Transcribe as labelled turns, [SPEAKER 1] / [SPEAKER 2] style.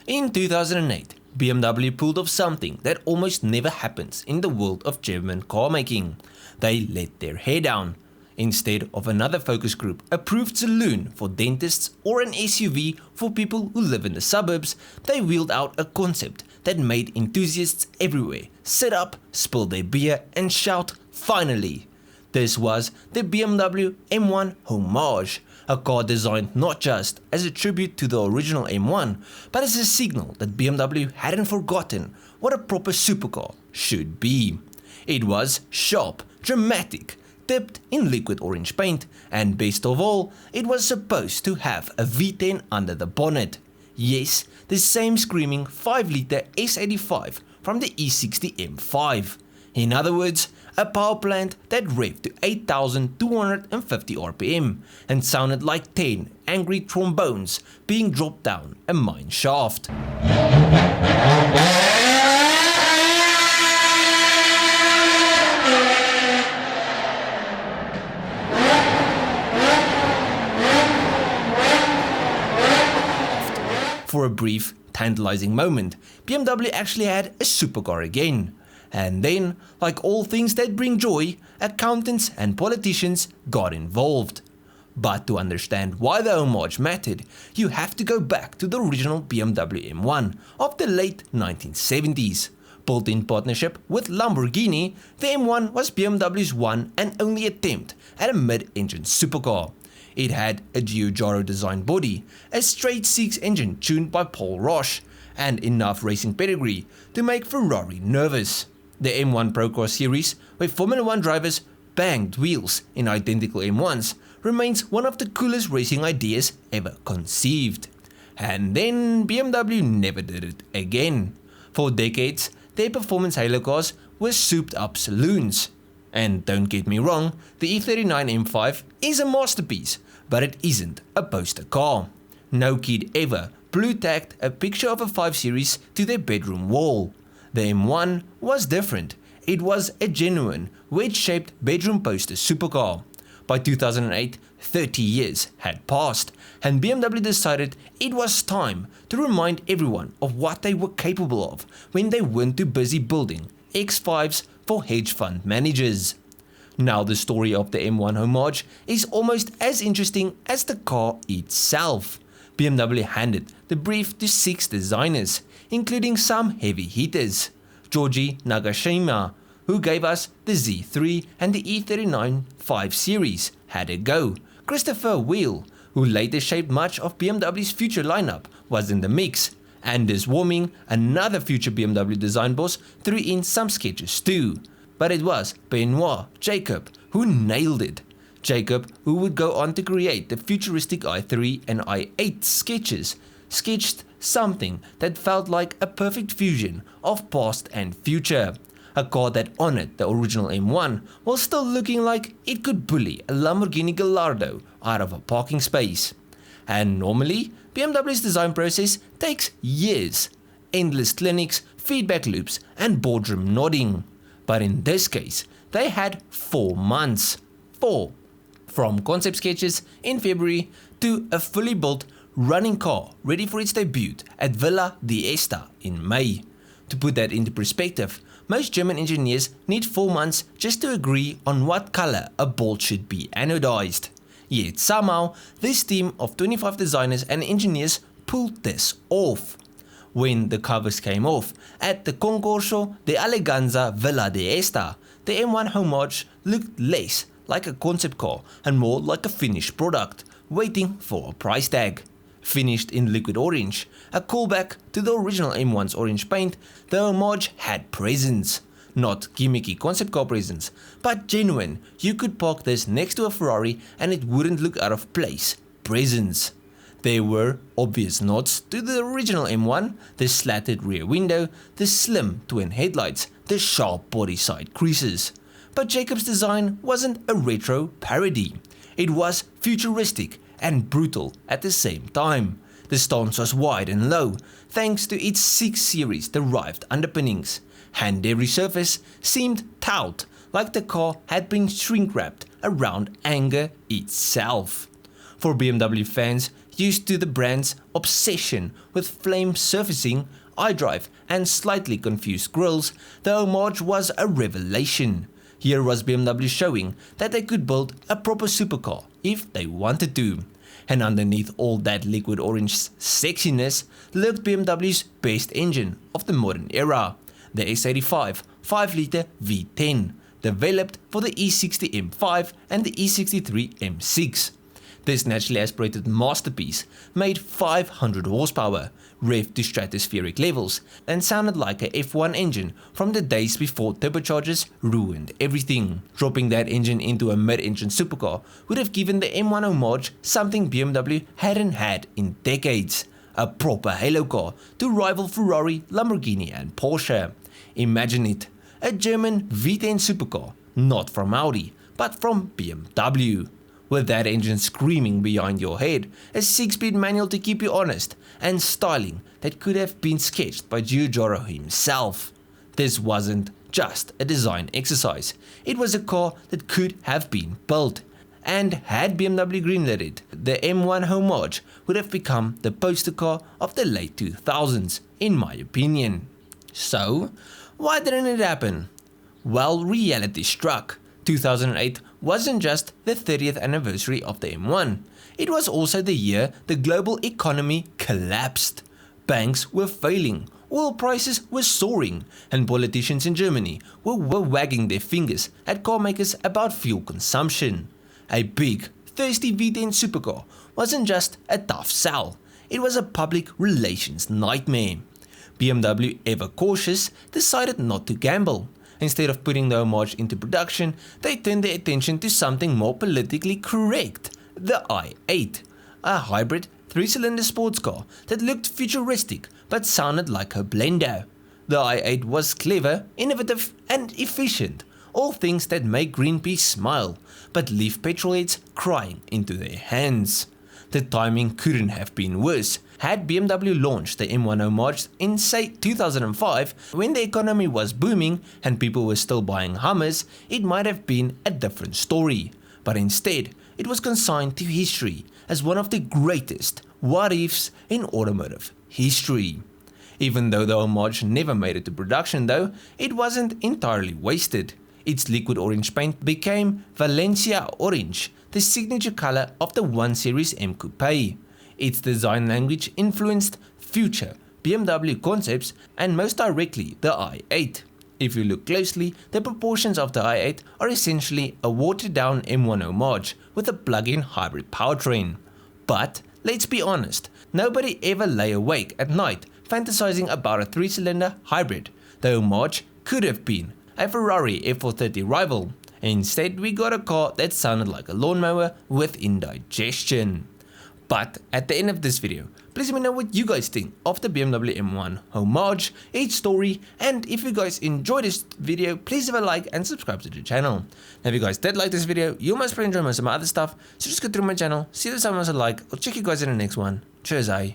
[SPEAKER 1] In 2008, BMW pulled off something that almost never happens in the world of German car making. They let their hair down. Instead of another focus group approved saloon for dentists or an SUV for people who live in the suburbs, they wheeled out a concept that made enthusiasts everywhere sit up, spill their beer and shout, "Finally!" This was the BMW M1 Hommage, a car designed not just as a tribute to the original M1, but as a signal that BMW hadn't forgotten what a proper supercar should be. It was sharp, dramatic, dipped in liquid orange paint, and best of all, it was supposed to have a V10 under the bonnet. Yes, the same screaming 5-litre S85 from the E60 M5. In other words, a power plant that revved to 8,250 RPM and sounded like 10 angry trombones being dropped down a mine shaft. For a brief, tantalizing moment, BMW actually had a supercar again. And then, like all things that bring joy, accountants and politicians got involved. But to understand why the homage mattered, you have to go back to the original BMW M1 of the late 1970s. Built in partnership with Lamborghini, the M1 was BMW's one and only attempt at a mid-engine supercar. It had a Giugiaro designed body, a straight 6 engine tuned by Paul Roche, and enough racing pedigree to make Ferrari nervous. The M1 Procar series, where Formula 1 drivers banged wheels in identical M1s, remains one of the coolest racing ideas ever conceived. And then BMW never did it again. For decades, their performance halo cars were souped up saloons. And don't get me wrong, the E39 M5 is a masterpiece, but it isn't a poster car. No kid ever blue-tacked a picture of a 5 Series to their bedroom wall. The M1 was different. It was a genuine, wedge-shaped bedroom poster supercar. By 2008, 30 years had passed, and BMW decided it was time to remind everyone of what they were capable of when they weren't too busy building X5s for hedge fund managers. Now the story of the M1 Homage is almost as interesting as the car itself. BMW handed the brief to 6 designers, including some heavy hitters. Georgi Nagashima, who gave us the Z3 and the E39 5 Series, had a go. Christopher Wheel, who later shaped much of BMW's future lineup, was in the mix. Anders Warming, another future BMW design boss, threw in some sketches too. But it was Benoit Jacob who nailed it. Jacob, who would go on to create the futuristic i3 and i8 sketches, sketched something that felt like a perfect fusion of past and future. A car that honored the original M1 while still looking like it could bully a Lamborghini Gallardo out of a parking space. And normally, BMW's design process takes years, endless clinics, feedback loops and boardroom nodding. But in this case, they had 4 months. 4. From concept sketches in February to a fully built running car ready for its debut at Villa d'Este in May. To put that into perspective, most German engineers need 4 months just to agree on what color a bolt should be anodized. Yet somehow, this team of 25 designers and engineers pulled this off. When the covers came off at the Concorso de Eleganza Villa d'Este, the M1 Homage looked less like a concept car and more like a finished product, waiting for a price tag. Finished in liquid orange, a callback to the original M1's orange paint, the Homage had presence. Not gimmicky concept car presence, but genuine, you could park this next to a Ferrari and it wouldn't look out of place presence. There were obvious nods to the original M1, the slatted rear window, the slim twin headlights, the sharp body side creases. But Jacob's design wasn't a retro parody. It was futuristic and brutal at the same time. The stance was wide and low, thanks to its 6 Series derived underpinnings, and every surface seemed taut, like the car had been shrink-wrapped around anger itself. For BMW fans, Used to the brand's obsession with flame surfacing, iDrive and slightly confused grills, the Homage was a revelation. Here was BMW showing that they could build a proper supercar if they wanted to. And underneath all that liquid orange sexiness lurked BMW's best engine of the modern era, the S85 5-litre V10, developed for the E60 M5 and the E63 M6. This naturally aspirated masterpiece made 500 horsepower, revved to stratospheric levels, and sounded like a F1 engine from the days before turbochargers ruined everything. Dropping that engine into a mid-engine supercar would have given the M1 Homage something BMW hadn't had in decades, a proper halo car to rival Ferrari, Lamborghini and Porsche. Imagine it, a German V10 supercar, not from Audi, but from BMW. With that engine screaming behind your head, a 6-speed manual to keep you honest, and styling that could have been sketched by Giugiaro himself. This wasn't just a design exercise, it was a car that could have been built. And had BMW greenlit it, the M1 Homage would have become the poster car of the late 2000s, in my opinion. So, why didn't it happen? Well, reality struck. 2008 wasn't just the 30th anniversary of the M1, it was also the year the global economy collapsed. Banks were failing, oil prices were soaring, and politicians in Germany were wagging their fingers at car makers about fuel consumption. A big, thirsty V10 supercar wasn't just a tough sell, it was a public relations nightmare. BMW, ever cautious, decided not to gamble. Instead of putting the Homage into production, they turned their attention to something more politically correct, the i8, a hybrid 3-cylinder sports car that looked futuristic but sounded like a blender. The i8 was clever, innovative and efficient, all things that make Greenpeace smile, but leave petrolheads crying into their hands. The timing couldn't have been worse. Had BMW launched the M1 Homage in say 2005, when the economy was booming and people were still buying Hummers, it might have been a different story. But instead, it was consigned to history as one of the greatest what-ifs in automotive history. Even though the Homage never made it to production though, it wasn't entirely wasted. Its liquid orange paint became Valencia Orange, the signature color of the 1 Series M Coupe. Its design language influenced future BMW concepts and most directly the i8. If you look closely, the proportions of the i8 are essentially a watered down M1 Homage with a plug-in hybrid powertrain. But let's be honest, nobody ever lay awake at night fantasizing about a 3-cylinder hybrid. The Homage could have been a Ferrari F430 rival. Instead, we got a car that sounded like a lawnmower with indigestion. But at the end of this video, please let me know what you guys think of the BMW M1 Homage, its story, and if you guys enjoyed this video, please leave a like and subscribe to the channel. Now if you guys did like this video, you must probably enjoy most of my other stuff, so just go through my channel, see if someone else would like, I'll check you guys in the next one. Cheers, eh?